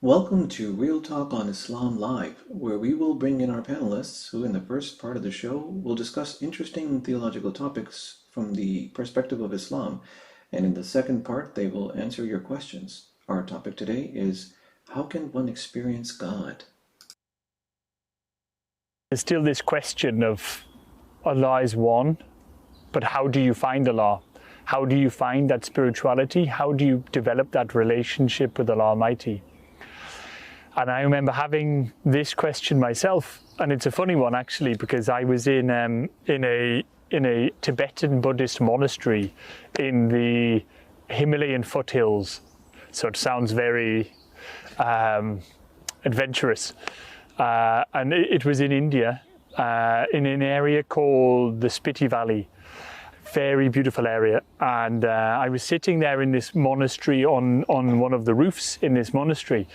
Welcome to Real Talk on Islam Live, where we will bring in our panelists who, in the first part of the show, will discuss interesting theological topics from the perspective of Islam. And in the second part, they will answer your questions. Our topic today is how can one experience God? There's still this question of Allah is one, but how do you find Allah? How do you find that spirituality? How do you develop that relationship with Allah Almighty? And I remember having this question myself, and it's a funny one actually, because I was in a Tibetan Buddhist monastery in the Himalayan foothills. So it sounds very adventurous. And it was in India, in an area called the Spiti Valley. Very beautiful area. And I was sitting there in this monastery on one of the roofs in this monastery.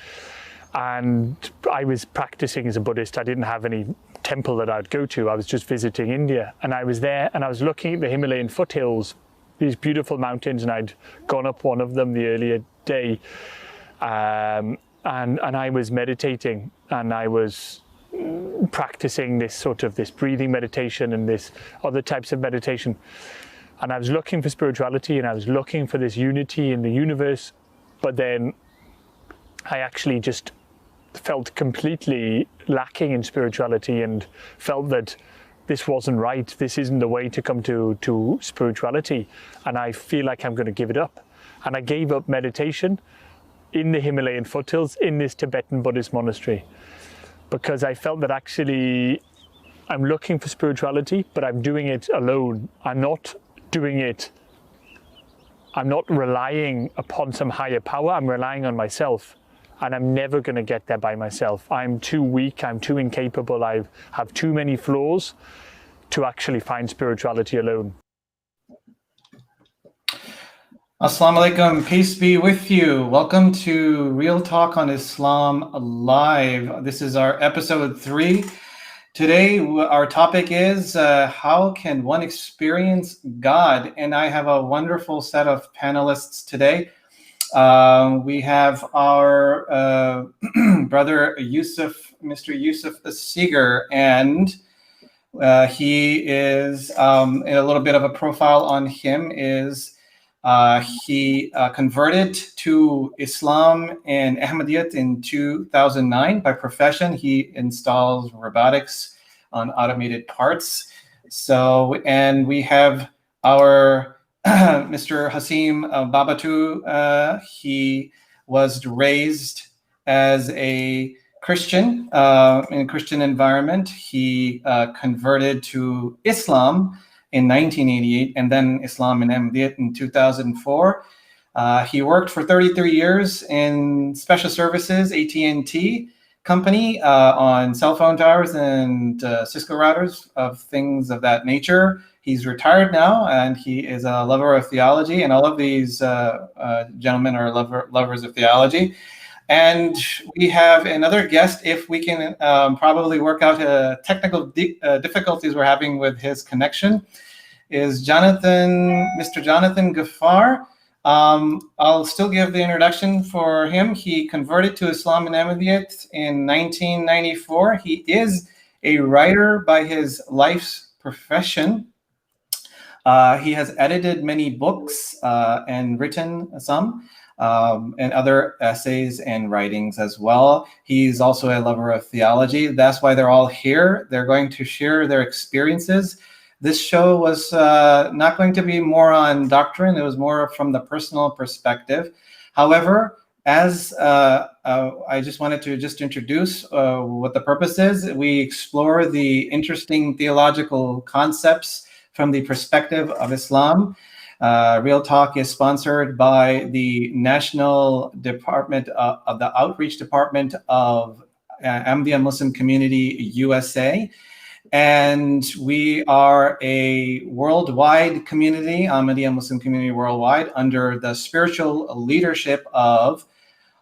And I was practicing as a Buddhist. I didn't have any temple that I'd go to. I was just visiting India. And I was there and I was looking at the Himalayan foothills, these beautiful mountains, and I'd gone up one of them the earlier day. And I was meditating, and I was practicing this breathing meditation and this other types of meditation. And I was looking for spirituality, and I was looking for this unity in the universe. But then I actually just felt completely lacking in spirituality and felt that this wasn't right. This isn't the way to come to spirituality. And I feel like I'm going to give it up. And I gave up meditation in the Himalayan foothills in this Tibetan Buddhist monastery, because I felt that actually I'm looking for spirituality, but I'm doing it alone. I'm not relying upon some higher power. I'm relying on myself, and I'm never going to get there by myself. I'm too weak, I'm too incapable, I have too many flaws to actually find spirituality alone. Assalamu alaikum, peace be with you. Welcome to Real Talk on Islam Live. This is our episode 3. Today, our topic is how can one experience God? And I have a wonderful set of panelists today. We have our brother Yusuf, Mr. Yusuf Seeger, and he is, a little bit of a profile on him is he converted to Islam and Ahmadiyya in 2009. By profession, he installs robotics on automated parts. So, and we have our Mr. Hasim Babatu. He was raised as a Christian in a Christian environment. He converted to Islam in 1988, and then Islam and Ahmadiyya in 2004. He worked for 33 years in special services, AT&T company, on cell phone towers and Cisco routers, of things of that nature. He's retired now, and he is a lover of theology, and all of these gentlemen are lovers of theology. And we have another guest, if we can probably work out technical difficulties we're having with his connection, is Mr. Jonathan Ghaffar. I'll still give the introduction for him. He converted to Islam and Ahmadiyya in 1994. He is a writer by his life's profession. He has edited many books and written some. And other essays and writings as well. He's also a lover of theology. That's why they're all here. They're going to share their experiences. This show was not going to be more on doctrine. It was more from the personal perspective. However, as I just wanted to introduce what the purpose is. We explore the interesting theological concepts from the perspective of Islam. Real Talk is sponsored by the National Department of the Outreach Department of Ahmadiyya Muslim Community USA. And we are a worldwide community, Ahmadiyya Muslim Community worldwide, under the spiritual leadership of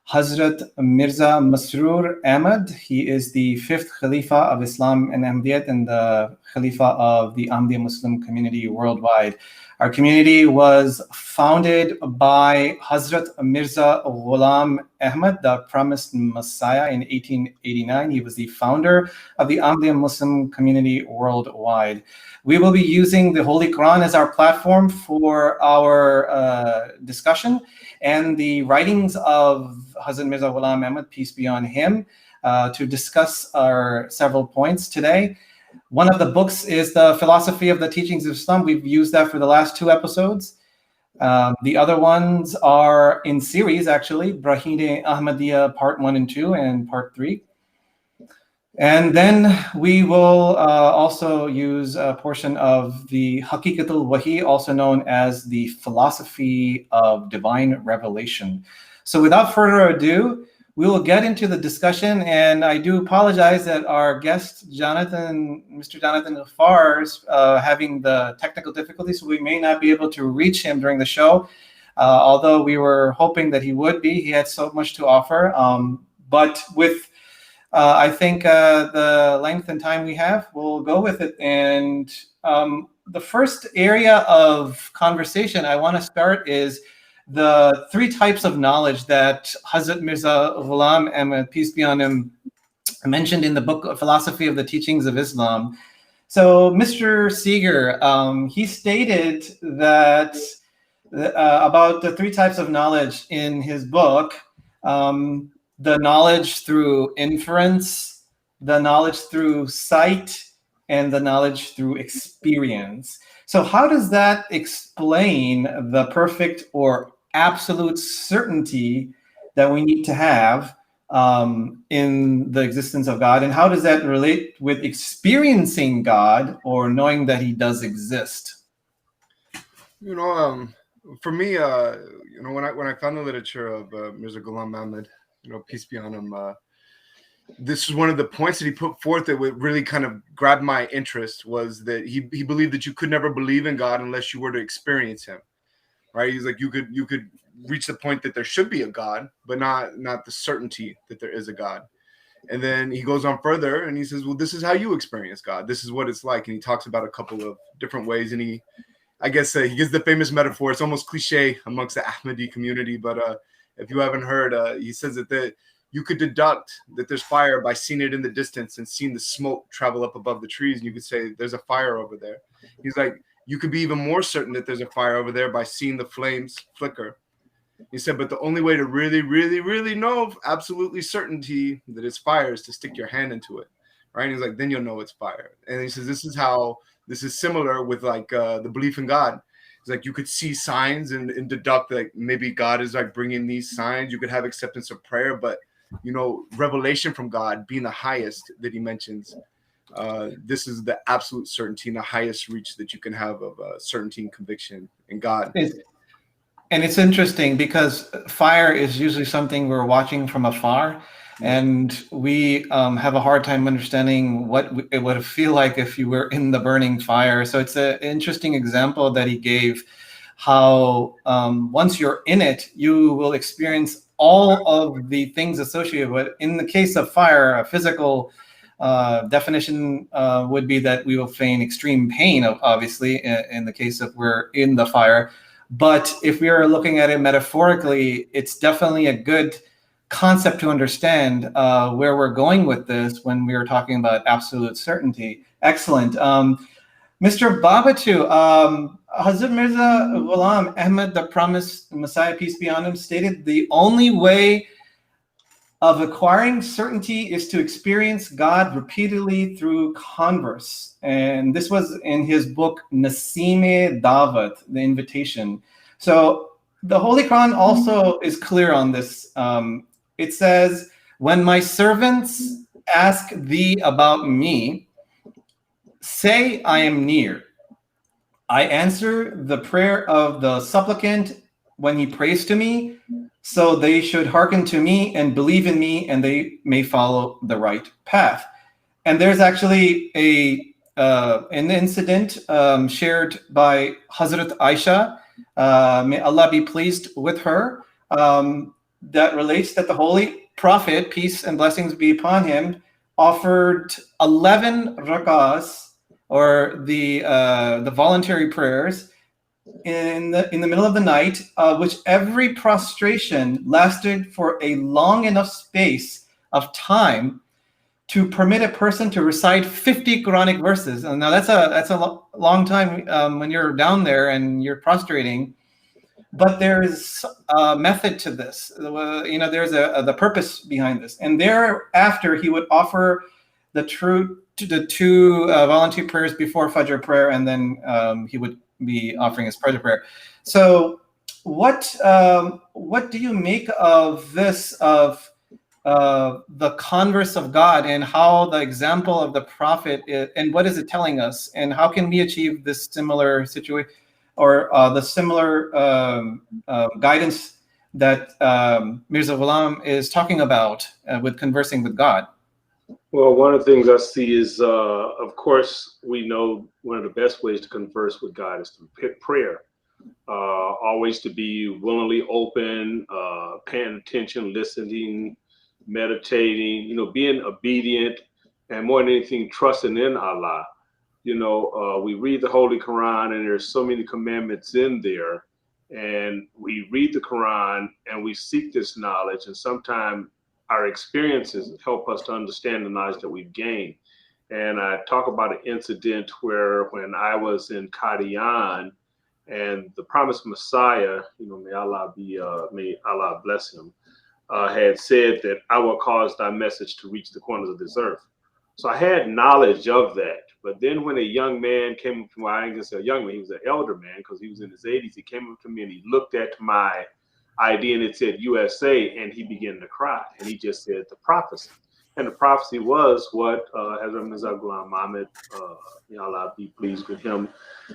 Hazrat Mirza Masroor Ahmad. He is the 5th Khalifa of Islam and Ahmadiyya and the Khalifa of the Ahmadiyya Muslim Community worldwide. Our community was founded by Hazrat Mirza Ghulam Ahmad, the promised Messiah, in 1889. He was the founder of the Ahmadiyya Muslim Community worldwide. We will be using the Holy Quran as our platform for our discussion, and the writings of Hazrat Mirza Ghulam Ahmad, peace be on him, to discuss our several points today. One of the books is the Philosophy of the Teachings of Islam. We've used that for the last 2 episodes. The other ones are in series, actually, Brahine Ahmadiyya Part 1 and 2 and Part 3. And then we will also use a portion of the Haqiqatul Wahi, also known as the Philosophy of Divine Revelation. So without further ado, we will get into the discussion, and I do apologize that our guest, Mr. Jonathan Ghaffar, is having the technical difficulties, so we may not be able to reach him during the show, although we were hoping that he would be. He had so much to offer, but with, I think, the length and time we have, we'll go with it. And the first area of conversation I want to start is the 3 types of knowledge that Hazrat Mirza Ghulam Ahmad, peace be on him, mentioned in the book Philosophy of the Teachings of Islam. So Mr. Seeger, he stated that about the 3 types of knowledge in his book, the knowledge through inference, the knowledge through sight, and the knowledge through experience. So how does that explain the perfect or absolute certainty that we need to have in the existence of God? And how does that relate with experiencing God or knowing that he does exist? For me, when I found the literature of Mirza Ghulam Ahmad, peace be on him, this was one of the points that he put forth that would really kind of grab my interest, was that he believed that you could never believe in God unless you were to experience him, right? He's like, you could reach the point that there should be a God, but not the certainty that there is a God. And then he goes on further and he says, well, this is how you experience God. This is what it's like. And he talks about a couple of different ways. And he gives the famous metaphor. It's almost cliche amongst the Ahmadi community, but if you haven't heard, he says that you could deduct that there's fire by seeing it in the distance and seeing the smoke travel up above the trees. And you could say there's a fire over there. He's like, you could be even more certain that there's a fire over there by seeing the flames flicker. He said, but the only way to really, really, really know absolutely certainty that it's fire is to stick your hand into it, right? And he's like, then you'll know it's fire. And he says, this is similar with like the belief in God. It's like you could see signs and deduct like maybe God is like bringing these signs. You could have acceptance of prayer, but revelation from God being the highest that he mentions, this is the absolute certainty and the highest reach that you can have of certainty and conviction in God. And it's interesting because fire is usually something we're watching from afar, and we have a hard time understanding what it would feel like if you were in the burning fire. So it's an interesting example that he gave, how once you're in it, you will experience all of the things associated with it. In the case of fire, a physical definition would be that we will feign extreme pain, obviously, in the case of we're in the fire. But if we are looking at it metaphorically, it's definitely a good concept to understand where we're going with this when we are talking about absolute certainty. Excellent. Mr. Babatu, Hazrat Mirza Ghulam Ahmad, the promised Messiah, peace be on him, stated the only way of acquiring certainty is to experience God repeatedly through converse. And this was in his book, Nasime Dawat, the invitation. So the Holy Quran also is clear on this. It says, when my servants ask thee about me, say I am near. I answer the prayer of the supplicant when he prays to me, so they should hearken to me and believe in me, and they may follow the right path. And there's actually an incident shared by Hazrat Aisha, may Allah be pleased with her, that relates that the Holy Prophet, peace and blessings be upon him, offered 11 rakahs, or the voluntary prayers, in the middle of the night, which every prostration lasted for a long enough space of time to permit a person to recite 50 Quranic verses. And now that's a long time when you're down there and you're prostrating. But there is a method to this. There's the purpose behind this. And thereafter, he would offer the two volunteer prayers before Fajr prayer, and then he would be offering his Fajr prayer. So, what do you make of this, of the converse of God, and how the example of the Prophet and what is it telling us, and how can we achieve this similar situation, or the similar guidance that Mirza Ghulam is talking about with conversing with God? Well, one of the things I see is, of course, we know one of the best ways to converse with God is through prayer. Always to be willingly open, paying attention, listening, meditating, being obedient, and more than anything, trusting in Allah. We read the Holy Quran, and there's so many commandments in there, and we read the Quran and we seek this knowledge, and sometimes our experiences help us to understand the knowledge that we've gained. And I talk about an incident where when I was in Qadian, and the promised Messiah, may Allah bless him, had said that I will cause thy message to reach the corners of this earth. So I had knowledge of that. But then when a young man came up to me, I ain't gonna say a young man, he was an elder man because he was in his 80s. He came up to me and he looked at my ID and it said USA, and he began to cry. And he just said the prophecy. And the prophecy was what Hazrat Mirza Ghulam Ahmad, may Allah be pleased with him,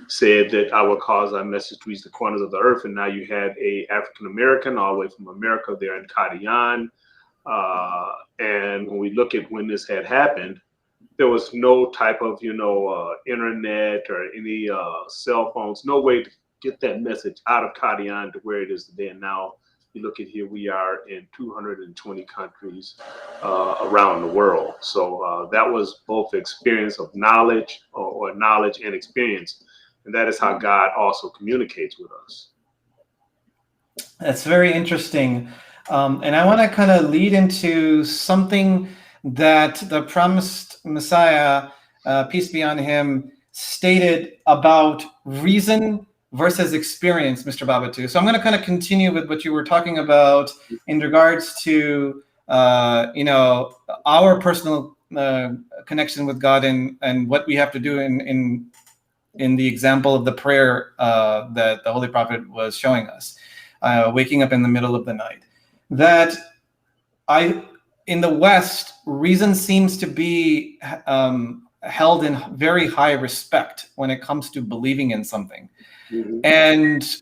said that I will cause thy message to reach the corners of the earth. And now you had a African American all the way from America there in Qadian. And when we look at when this had happened, there was no type of, internet or any cell phones, no way to get that message out of Qadian to where it is today. And now you look at here, we are in 220 countries around the world. So that was both experience of knowledge or knowledge and experience. And that is how God also communicates with us. That's very interesting. And I want to kind of lead into something that the promised Messiah, peace be on him, stated about reason versus experience, Mr. Babatu. So I'm going to kind of continue with what you were talking about in regards to, our personal connection with God and what we have to do in the example of the prayer that the Holy Prophet was showing us, waking up in the middle of the night. That in the West, reason seems to be held in very high respect when it comes to believing in something. Mm-hmm. And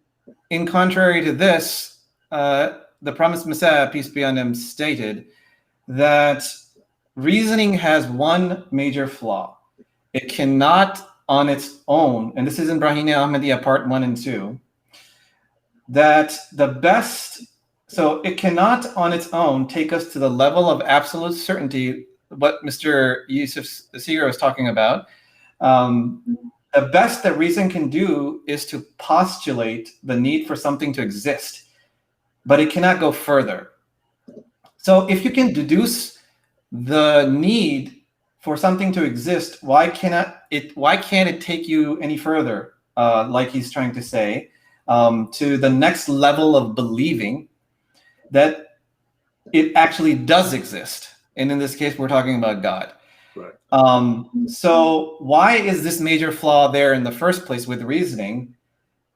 in contrary to this, the promised Messiah, peace be on him, stated that reasoning has one major flaw. It cannot on its own, and this is in Brahiniya Ahmadiyya part 1 and 2, that so it cannot on its own take us to the level of absolute certainty, what Mr. Yusuf Seeger was talking about. The best that reason can do is to postulate the need for something to exist, but it cannot go further. So if you can deduce the need for something to exist, why can't it take you any further, like he's trying to say, to the next level of believing that it actually does exist? And in this case, we're talking about God. Right. So why is this major flaw there in the first place with reasoning?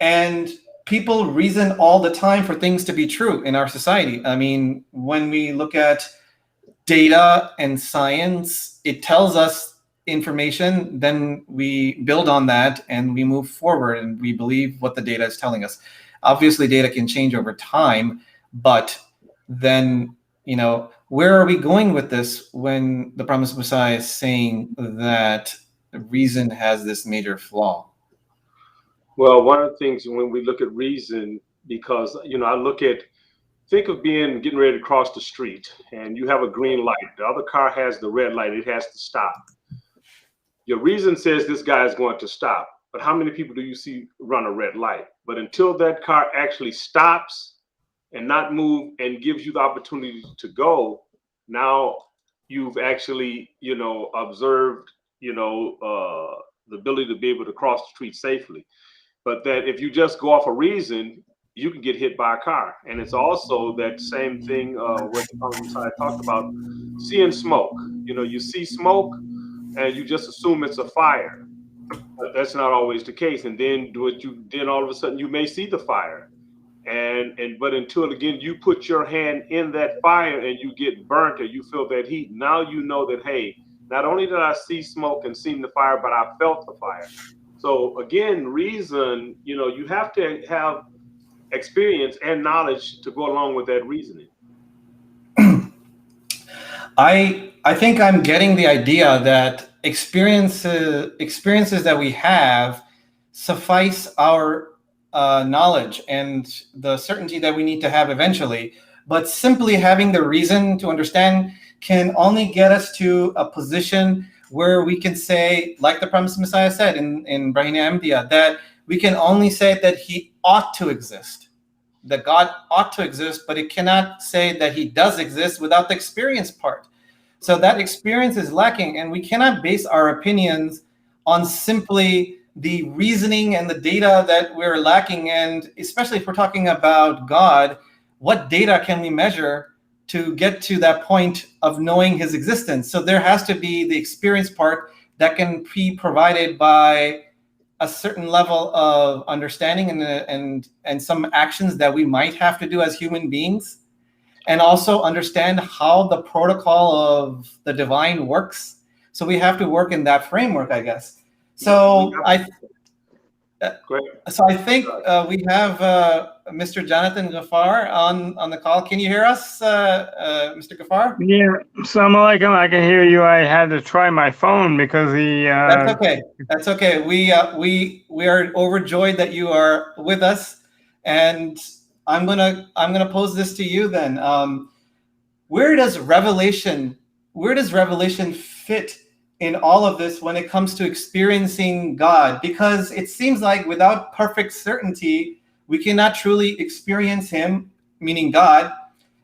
And people reason all the time for things to be true in our society. I mean, when we look at data and science, it tells us information, then we build on that and we move forward and we believe what the data is telling us. Obviously, data can change over time, but then, where are we going with this when the promised Messiah is saying that reason has this major flaw? Well, one of the things when we look at reason, because, think of getting ready to cross the street and you have a green light. The other car has the red light. It has to stop. Your reason says this guy is going to stop. but how many people do you see run a red light? But until that car actually stops and not move and gives you the opportunity to go, now you've actually, observed, the ability to be able to cross the street safely. But that if you just go off a reason, you can get hit by a car. And it's also that same thing what I talked about, seeing smoke. You see smoke and you just assume it's a fire. But that's not always the case. And then all of a sudden you may see the fire. But until again you put your hand in that fire and you get burnt or you feel that heat, now you know that, hey, not only did I see smoke and seen the fire, but I felt the fire. So again, reason, you have to have experience and knowledge to go along with that reasoning. I think I'm getting the idea that experiences that we have suffice our knowledge and the certainty that we need to have eventually. But simply having the reason to understand can only get us to a position where we can say, like the Promised Messiah said in Brahina Ahmadiyya, that we can only say that he ought to exist, that God ought to exist, but it cannot say that he does exist without the experience part. So that experience is lacking, and we cannot base our opinions on simply the reasoning and the data that we're lacking. And especially if we're talking about God, what data can we measure to get to that point of knowing his existence? So there has to be the experience part that can be provided by a certain level of understanding and some actions that we might have to do as human beings, and also understand how the protocol of the divine works. So we have to work in that framework, I guess. So I think we have Mr. Jonathan Ghaffar on the call. Can you hear us, Mr. Ghaffar? Yeah, Assalamu alaikum. I can hear you. I had to try my phone because the. That's okay. That's okay. We are overjoyed that you are with us, and I'm gonna pose this to you then. Where does revelation fit in all of this when it comes to experiencing God? Because it seems like without perfect certainty, we cannot truly experience him, meaning God.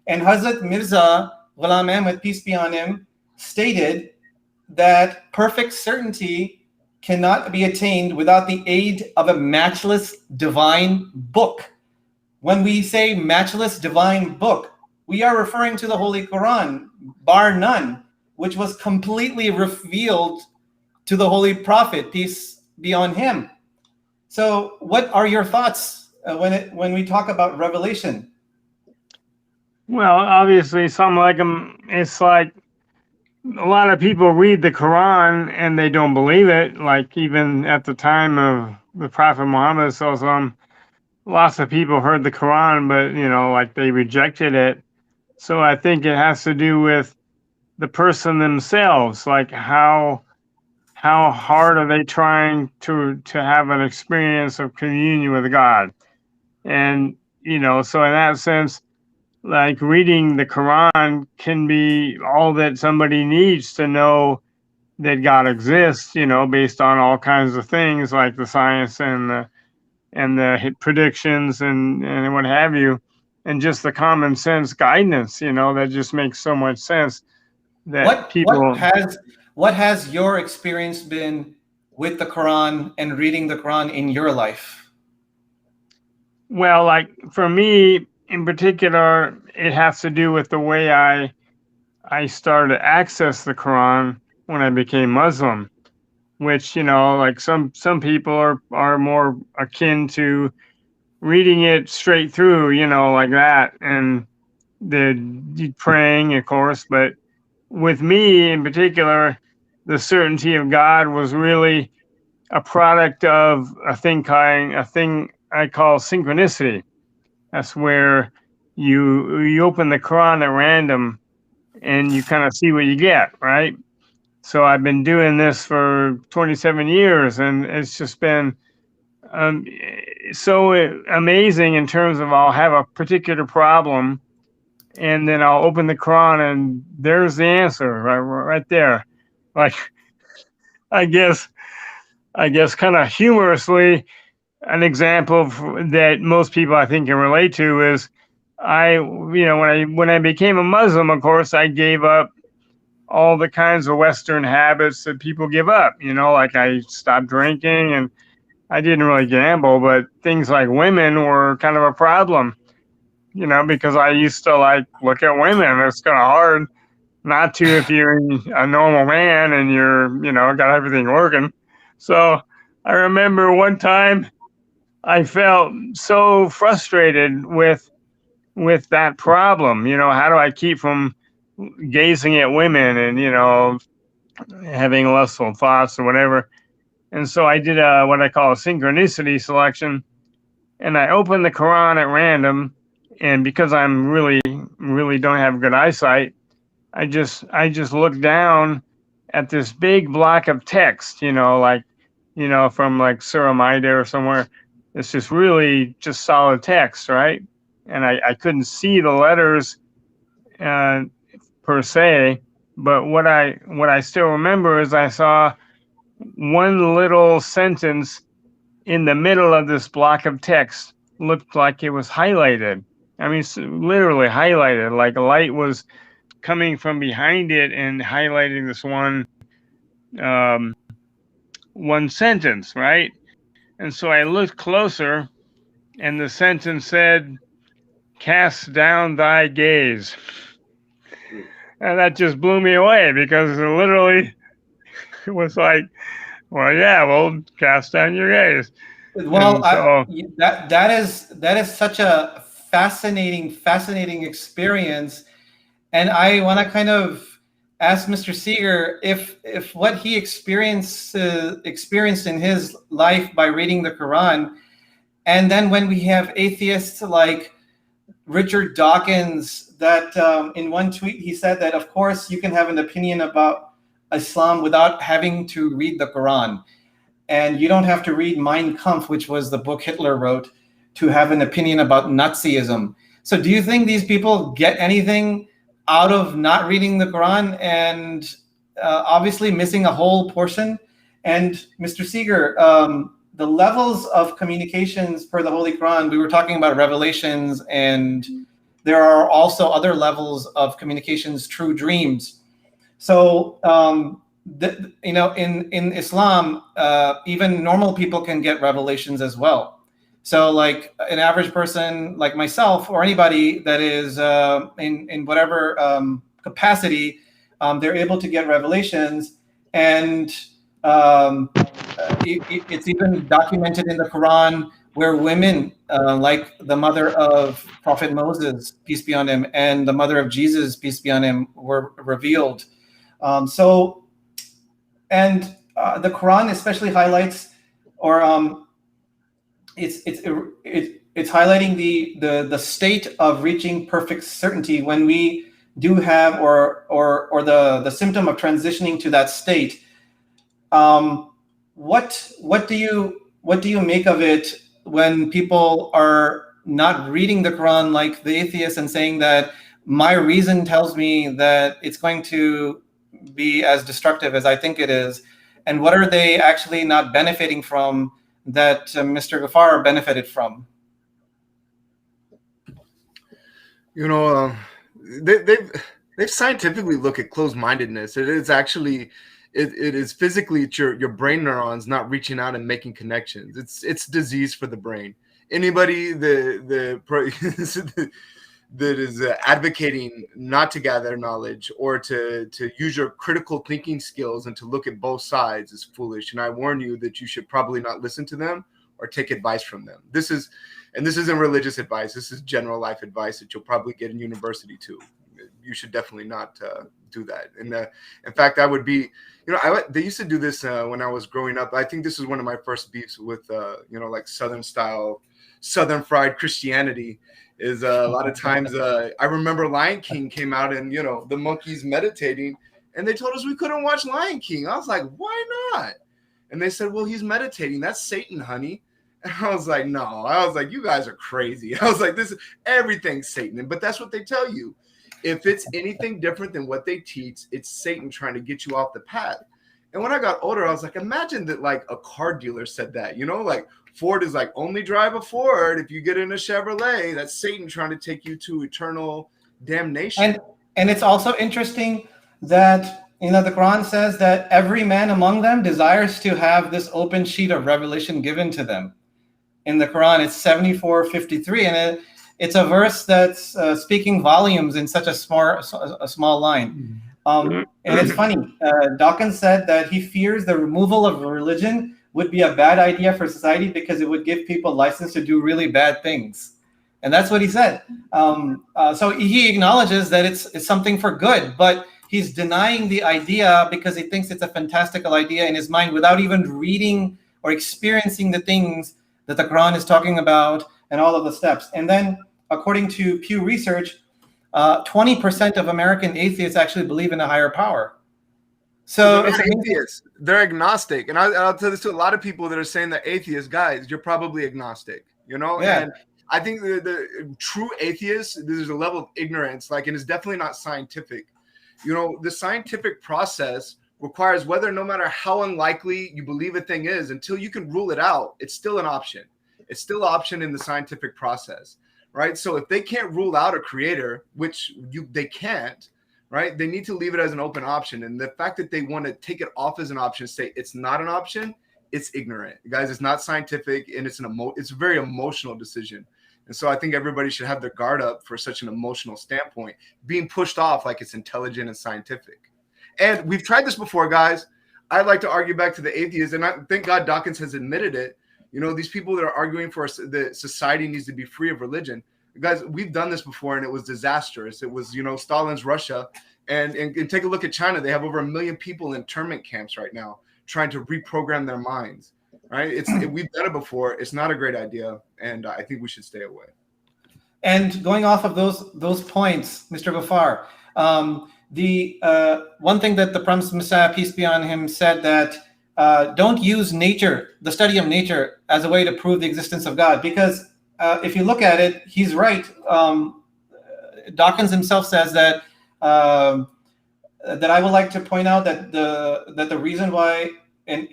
And Hazrat Mirza, Ghulam Ahmad, peace be on him, stated that perfect certainty cannot be attained without the aid of a matchless divine book. When we say matchless divine book, we are referring to the Holy Quran, bar none, which was completely revealed to the Holy Prophet, peace be on him. So what are your thoughts when we talk about revelation? Well, obviously, it's like a lot of people read the Quran and they don't believe it. Like even at the time of the Prophet Muhammad, lots of people heard the Quran, but like they rejected it. So I think it has to do with the person themselves, like how hard are they trying to have an experience of communion with God. And so in that sense, like reading the Quran can be all that somebody needs to know that God exists, based on all kinds of things like the science and the predictions and what have you, and just the common sense guidance, that just makes so much sense. That what has your experience been with the Quran and reading the Quran in your life? Well, like for me in particular, it has to do with the way I started to access the Quran when I became Muslim, which like some people are more akin to reading it straight through, like that, and they're praying, of course. But with me in particular, the certainty of God was really a product of a thing I call synchronicity. That's where you open the Quran at random and you kind of see what you get, right? So I've been doing this for 27 years, and it's just been so amazing in terms of I'll have a particular problem, and then I'll open the Quran, and there's the answer right there. Like, I guess I guess, kind of humorously, an example that most people I think can relate to is when I became a Muslim, of course, I gave up all the kinds of Western habits that people give up. Like I stopped drinking and I didn't really gamble, but things like women were kind of a problem, because I used to like look at women. It's kind of hard not to if you're a normal man and you're, got everything working. So I remember one time I felt so frustrated with that problem. How do I keep from gazing at women and, having lustful thoughts or whatever? And so I did what I call a synchronicity selection, and I opened the Quran at random. And because I'm really don't have good eyesight, I just looked down at this big block of text, from like Surah Maida or somewhere. It's just really just solid text, right? And I couldn't see the letters per se, but what I still remember is I saw one little sentence in the middle of this block of text looked like it was highlighted. I mean, literally highlighted, like a light was coming from behind it and highlighting this one sentence, right? And so I looked closer, and the sentence said, "Cast down thy gaze." And that just blew me away, because it was like, well, yeah, well, cast down your gaze. Well, that is such a fascinating experience, and I want to kind of ask Mr. Seeger if what he experienced in his life by reading the Quran, and then when we have atheists like Richard Dawkins, that in one tweet he said that of course you can have an opinion about Islam without having to read the Quran, and you don't have to read Mein Kampf, which was the book Hitler wrote, to have an opinion about Nazism. So do you think these people get anything out of not reading the Quran and obviously missing a whole portion? And Mr. Seeger, the levels of communications per the Holy Quran, we were talking about revelations, and there are also other levels of communications, true dreams. So, in Islam, even normal people can get revelations as well. So like an average person like myself or anybody that is in whatever capacity, they're able to get revelations. And it's even documented in the Quran where women like the mother of Prophet Moses, peace be on him, and the mother of Jesus, peace be on him, were revealed. The Quran especially highlights, or it's highlighting the state of reaching perfect certainty when we do have, or the symptom of transitioning to that state. What do you make of it when people are not reading the Quran like the atheists and saying that my reason tells me that it's going to be as destructive as I think it is? And what are they actually not benefiting from that Mr. Ghaffar benefited from? They've scientifically looked at closed-mindedness. It is actually, it is physically your brain neurons not reaching out and making connections. It's disease for the brain. Anybody that is advocating not to gather knowledge or to use your critical thinking skills and to look at both sides is foolish. And I warn you that you should probably not listen to them or take advice from them. This isn't religious advice. This is general life advice that you'll probably get in university too. You should definitely not do that. And in fact, I would be, they used to do this when I was growing up. I think this was one of my first beefs with, like Southern fried Christianity. Is a lot of times I remember Lion King came out and the monkeys meditating, and they told us we couldn't watch Lion King. I was like, why not? And they said, well, he's meditating. That's Satan, honey. And I was like, no. I was like, you guys are crazy. I was like, everything's Satan. But that's what they tell you. If it's anything different than what they teach, it's Satan trying to get you off the path. And when I got older, I was like, imagine that like a car dealer said that, you know, like Ford is like, only drive a Ford. If you get in a Chevrolet, that's Satan trying to take you to eternal damnation. And it's also interesting that, you know, the Quran says that every man among them desires to have this open sheet of revelation given to them. In the Quran, it's 74:53, and it's a verse that's speaking volumes in such a small line. And it's funny. Dawkins said that he fears the removal of religion would be a bad idea for society because it would give people license to do really bad things. And that's what he said. So he acknowledges that it's something for good, but he's denying the idea because he thinks it's a fantastical idea in his mind without even reading or experiencing the things that the Quran is talking about and all of the steps. And then, according to Pew Research, 20% of American atheists actually believe in a higher power. So they're atheists. They're agnostic. And I'll tell this to a lot of people that are saying they're atheists. Guys, you're probably agnostic, you know? Yeah. And I think the true atheists, there's a level of ignorance, like, and it's definitely not scientific. You know, the scientific process requires whether no matter how unlikely you believe a thing is, until you can rule it out, it's still an option. It's still an option in the scientific process, right? So if they can't rule out a creator, which they can't, right? They need to leave it as an open option. And the fact that they want to take it off as an option, say it's not an option, it's ignorant. Guys, it's not scientific, and it's a very emotional decision. And so I think everybody should have their guard up for such an emotional standpoint, being pushed off like it's intelligent and scientific. And we've tried this before, guys. I'd like to argue back to the atheists, and I thank God Dawkins has admitted it. You know, these people that are arguing for that society needs to be free of religion. Guys, we've done this before, and it was disastrous. It was, you know, Stalin's Russia. And take a look at China. They have over 1 million people in internment camps right now trying to reprogram their minds, right? We've done it before. It's not a great idea, and I think we should stay away. And going off of those points, Mr. Ghaffar, the one thing that the Promised Messiah, peace be on him, said that don't use nature, the study of nature, as a way to prove the existence of God. Because if you look at it, he's right. Dawkins himself says that I would like to point out that the reason why, and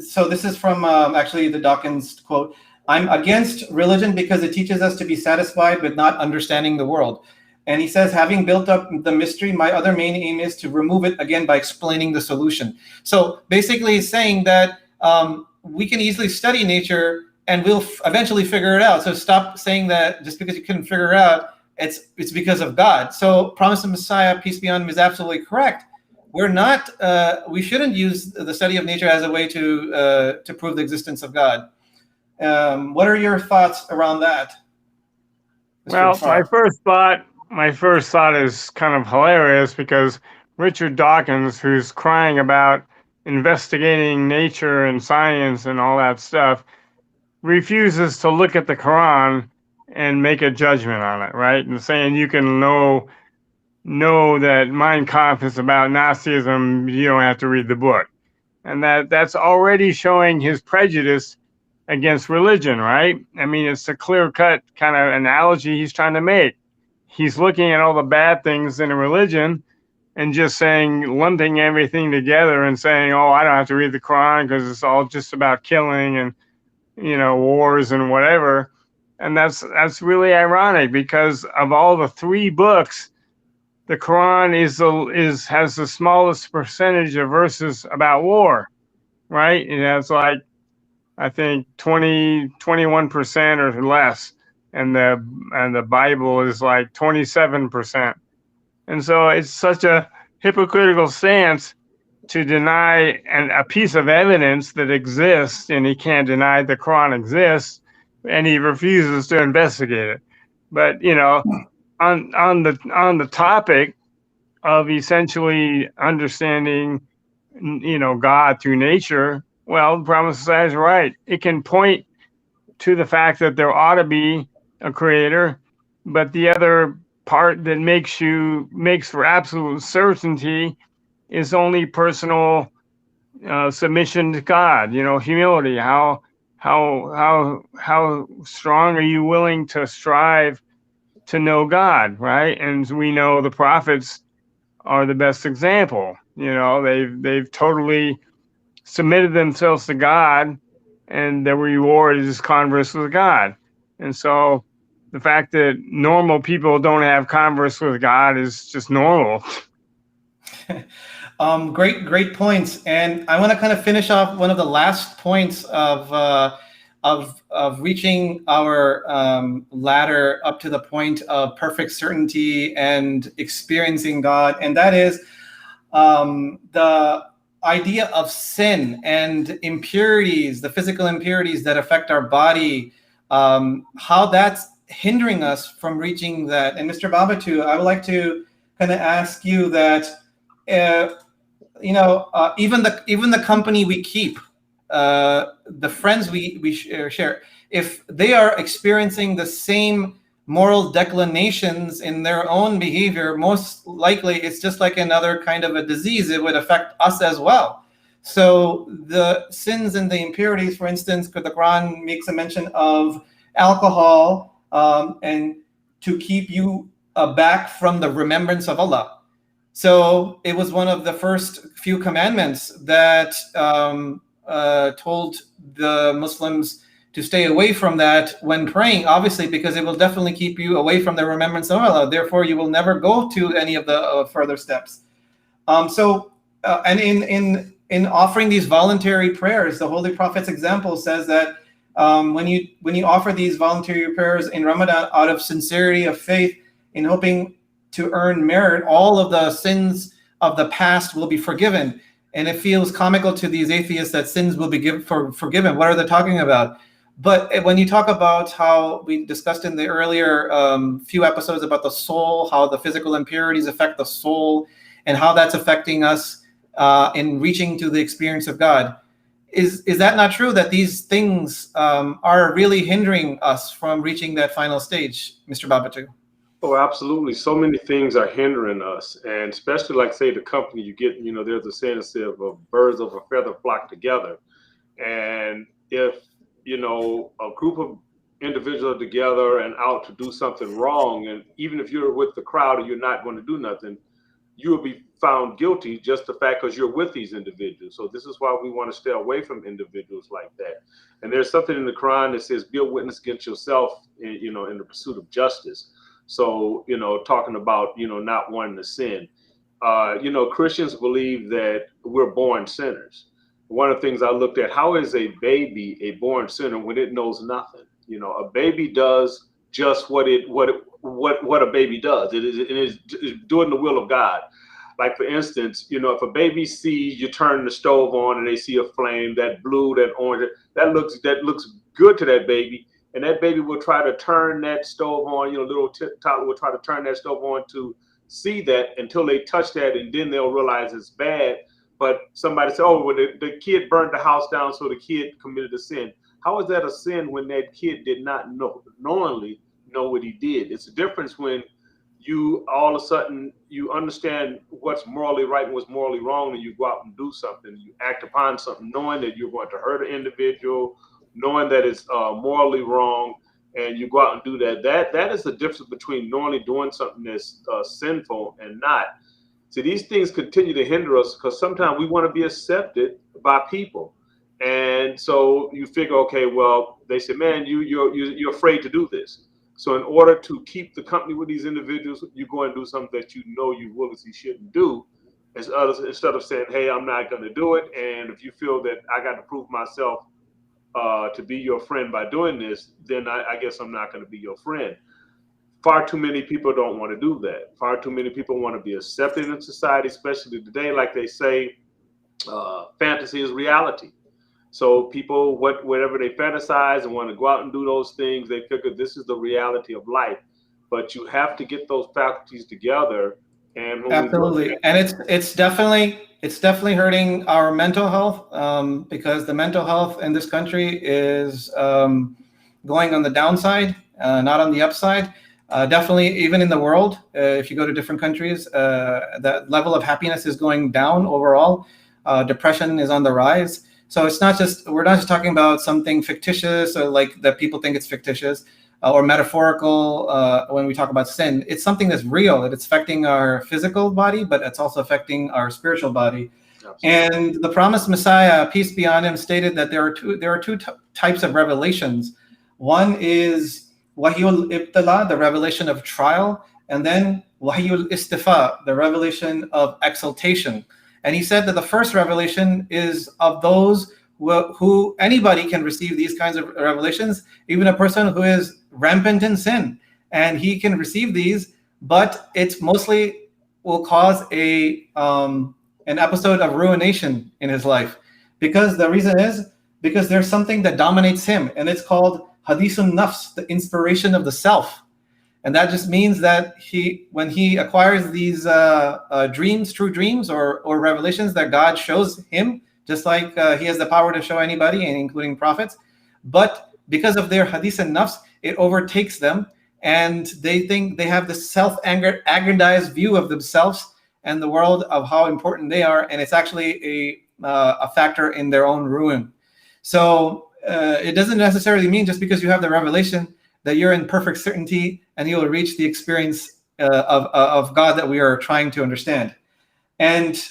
so this is from actually the Dawkins quote, "I'm against religion because it teaches us to be satisfied with not understanding the world." And he says, having built up the mystery, my other main aim is to remove it again by explaining the solution. So basically he's saying that we can easily study nature and we'll eventually figure it out. So stop saying that just because you couldn't figure it out, it's because of God. So Promised Messiah, peace be on him, is absolutely correct. We're not, we shouldn't use the study of nature as a way to prove the existence of God. What are your thoughts around that? Well, my first thought is kind of hilarious because Richard Dawkins, who's crying about investigating nature and science and all that stuff, refuses to look at the Quran and make a judgment on it, right? And saying you can know that Mein Kampf is about Nazism, you don't have to read the book. And that's already showing his prejudice against religion, right? I mean, it's a clear-cut kind of analogy he's trying to make. He's looking at all the bad things in a religion and just lumping everything together and saying, oh, I don't have to read the Quran because it's all just about killing and, you know, wars and whatever. And that's really ironic because of all the 3 books, the Quran has the smallest percentage of verses about war, right? It has like, I think 21% or less. And the Bible is like 27%. And so it's such a hypocritical stance to deny a piece of evidence that exists, and he can't deny the Quran exists, and he refuses to investigate it. But, you know, on the topic of essentially understanding, you know, God through nature, well, the Promised Messiah is right. It can point to the fact that there ought to be a creator, but the other part that makes for absolute certainty is only personal submission to God. You know, humility. How strong are you willing to strive to know God, right? And we know the prophets are the best example. They've totally submitted themselves to God, and their reward is converse with God. And so the fact that normal people don't have converse with God is just normal. Great points. And I want to kind of finish off one of the last points of reaching our ladder up to the point of perfect certainty and experiencing God, and that is the idea of sin and impurities, the physical impurities that affect our body, how that's hindering us from reaching that. And Mr. Babatu, I would like to kind of ask you that, even the company we keep, the friends we share, if they are experiencing the same moral declinations in their own behavior, most likely it's just like another kind of a disease. It would affect us as well. So the sins and the impurities, for instance, the Quran makes a mention of alcohol, and to keep you back from the remembrance of Allah. So it was one of the first few commandments that told the Muslims to stay away from that when praying, obviously, because it will definitely keep you away from the remembrance of Allah. Therefore, you will never go to any of the further steps. And in offering these voluntary prayers, the Holy Prophet's example says that when you offer these voluntary prayers in Ramadan out of sincerity of faith, in hoping to earn merit, all of the sins of the past will be forgiven. And it feels comical to these atheists that sins will be forgiven. What are they talking about? But when you talk about how we discussed in the earlier few episodes about the soul, how the physical impurities affect the soul, and how that's affecting us in reaching to the experience of God, is that not true, that these things are really hindering us from reaching that final stage, Mr. Babatu? Oh, absolutely. So many things are hindering us, and especially like, say, the company you get, there's a saying that says birds of a feather flock together. And if, a group of individuals are together and out to do something wrong, and even if you're with the crowd and you're not going to do nothing, you will be found guilty just the fact because you're with these individuals. So this is why we want to stay away from individuals like that. And there's something in the Quran that says, be a witness against yourself, in the pursuit of justice. So, talking about, not wanting to sin. Christians believe that we're born sinners. One of the things I looked at, how is a baby a born sinner when it knows nothing? A baby does just what a baby does. It is doing the will of God. Like, for instance, if a baby sees you turn the stove on and they see a flame, that blue, that orange, that looks good to that baby. And that baby will try to turn that stove on, little toddler will try to turn that stove on to see that until they touch that, and then they'll realize it's bad. But somebody said, oh, well, the kid burned the house down, so the kid committed a sin. How is that a sin when that kid did not knowingly know what he did? It's a difference when you all of a sudden, you understand what's morally right and what's morally wrong, and you go out and do something. You act upon something knowing that you're going to hurt an individual, knowing that it's morally wrong, and you go out and do that. That is the difference between knowingly doing something that's sinful and not. So these things continue to hinder us because sometimes we want to be accepted by people. And so you figure, okay, well, they say, man, you're afraid to do this. So in order to keep the company with these individuals, you go and do something that you willingly shouldn't do, instead of saying, hey, I'm not going to do it. And if you feel that I got to prove myself to be your friend by doing this, then I guess I'm not going to be your friend. Far too many people don't want to do that. Far too many people want to be accepted in society, especially today. Like they say, fantasy is reality. So people, whatever they fantasize and want to go out and do those things, they figure this is the reality of life. But you have to get those faculties together. And absolutely, and it's definitely hurting our mental health, because the mental health in this country is going on the downside, not on the upside. Definitely, even in the world, if you go to different countries, that level of happiness is going down overall. Depression is on the rise. So we're not just talking about something fictitious or like that people think it's fictitious. or metaphorical when we talk about sin. It's something that's real. It's affecting our physical body, but it's also affecting our spiritual body. Absolutely. And the promised Messiah, peace be on him, stated that there are two types of revelations. One is Wahyul Ibtila, the revelation of trial, and then Wahyul Istifa, the revelation of exaltation. And he said that the first revelation is of those who anybody can receive these kinds of revelations, even a person who is rampant in sin, and he can receive these, but it's mostly will cause an episode of ruination in his life, because the reason is because there's something that dominates him, and it's called hadithun nafs, the inspiration of the self. And that just means that when he acquires these dreams, true dreams or revelations that God shows him, just like he has the power to show anybody, including prophets, but because of their hadith and nafs, it overtakes them, and they think they have this self-aggrandized view of themselves and the world of how important they are, and it's actually a factor in their own ruin. So it doesn't necessarily mean just because you have the revelation that you're in perfect certainty and you will reach the experience of God that we are trying to understand. And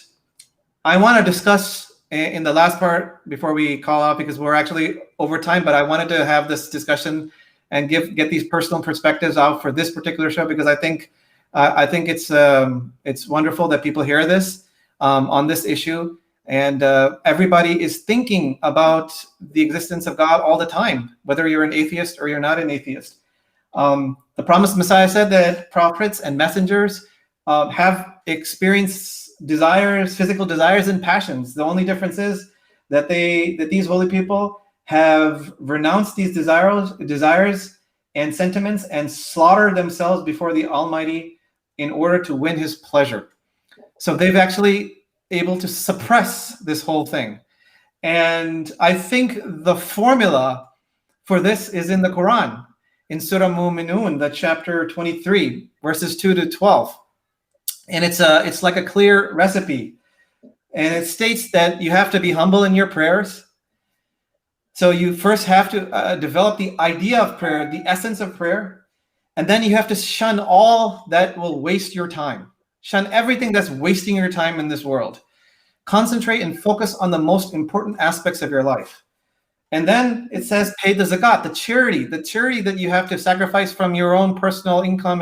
I want to discuss in the last part before we call out, because we're actually over time, but I wanted to have this discussion and get these personal perspectives out for this particular show, because I think it's wonderful that people hear this on this issue, and everybody is thinking about the existence of God all the time, whether you're an atheist or you're not an atheist. The promised Messiah said that prophets and messengers have experienced desires, physical desires and passions. The only difference is that these holy people have renounced these desires and sentiments and slaughtered themselves before the Almighty in order to win his pleasure. So they've actually able to suppress this whole thing. And I think the formula for this is in the Quran, in Surah Mu'minun, the chapter 23, verses 2 to 12. And it's like a clear recipe. And it states that you have to be humble in your prayers. So you first have to develop the idea of prayer, the essence of prayer. And then you have to shun all that will waste your time. Shun everything that's wasting your time in this world. Concentrate and focus on the most important aspects of your life. And then it says, pay the zakat, the charity that you have to sacrifice from your own personal income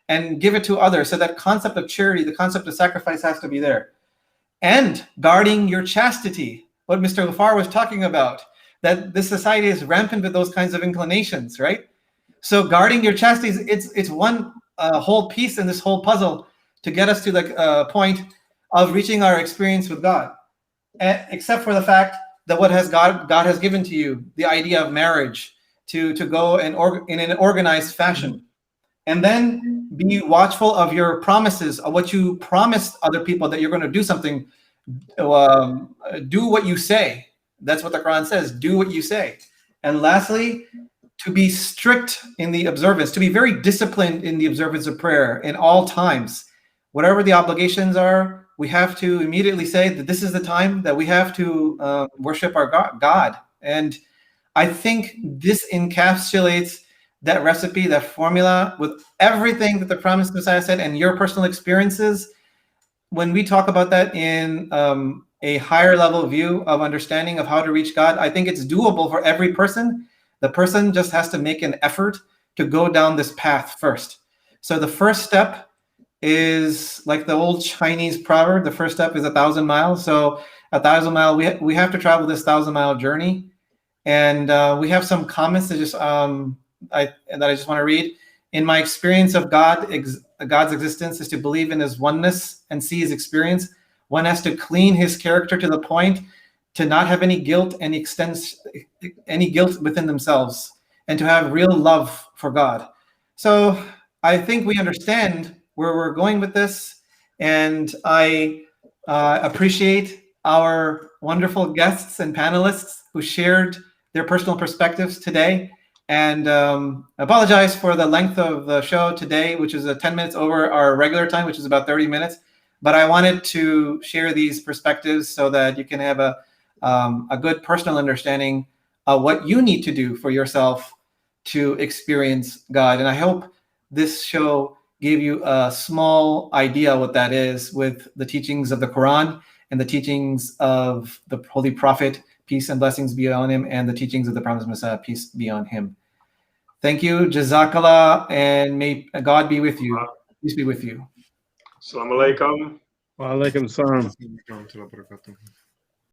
and give it to others. So that concept of charity, the concept of sacrifice has to be there. And guarding your chastity, what Mr. Ghaffar was talking about, that this society is rampant with those kinds of inclinations, right? So guarding your chastity, it's one whole piece in this whole puzzle to get us to the point of reaching our experience with God. Except for the fact that what has God has given to you, the idea of marriage, to go in an organized fashion. And then be watchful of your promises, of what you promised other people, that you're going to do something. Do what you say. That's what the Quran says. Do what you say. And lastly, to be strict in the observance, to be very disciplined in the observance of prayer in all times. Whatever the obligations are, we have to immediately say that this is the time that we have to worship our God. And I think this encapsulates that recipe, that formula, with everything that the promised Messiah said and your personal experiences. When we talk about that in a higher level view of understanding of how to reach God, I think it's doable for every person. The person just has to make an effort to go down this path first. So the first step is like the old Chinese proverb, the first step is 1,000 miles. So 1,000 mile, we have to travel this 1,000-mile journey. And we have some comments that I just want to read. In my experience of God's existence is to believe in his oneness and see his experience. One has to clean his character to the point to not have any guilt and extends any guilt within themselves, and to have real love for God. So I think we understand where we're going with this, and I appreciate our wonderful guests and panelists who shared their personal perspectives today. And apologize for the length of the show today, which is 10 minutes over our regular time, which is about 30 minutes. But I wanted to share these perspectives so that you can have a good personal understanding of what you need to do for yourself to experience God. And I hope this show gave you a small idea what that is, with the teachings of the Quran and the teachings of the Holy Prophet, peace and blessings be on him, and the teachings of the Promised Messiah, peace be on him. Thank you, Jazakallah, and may God be with you. Peace be with you. Assalamu alaikum. Wa alaikum salam. Warahmatullahi wabarakatuh.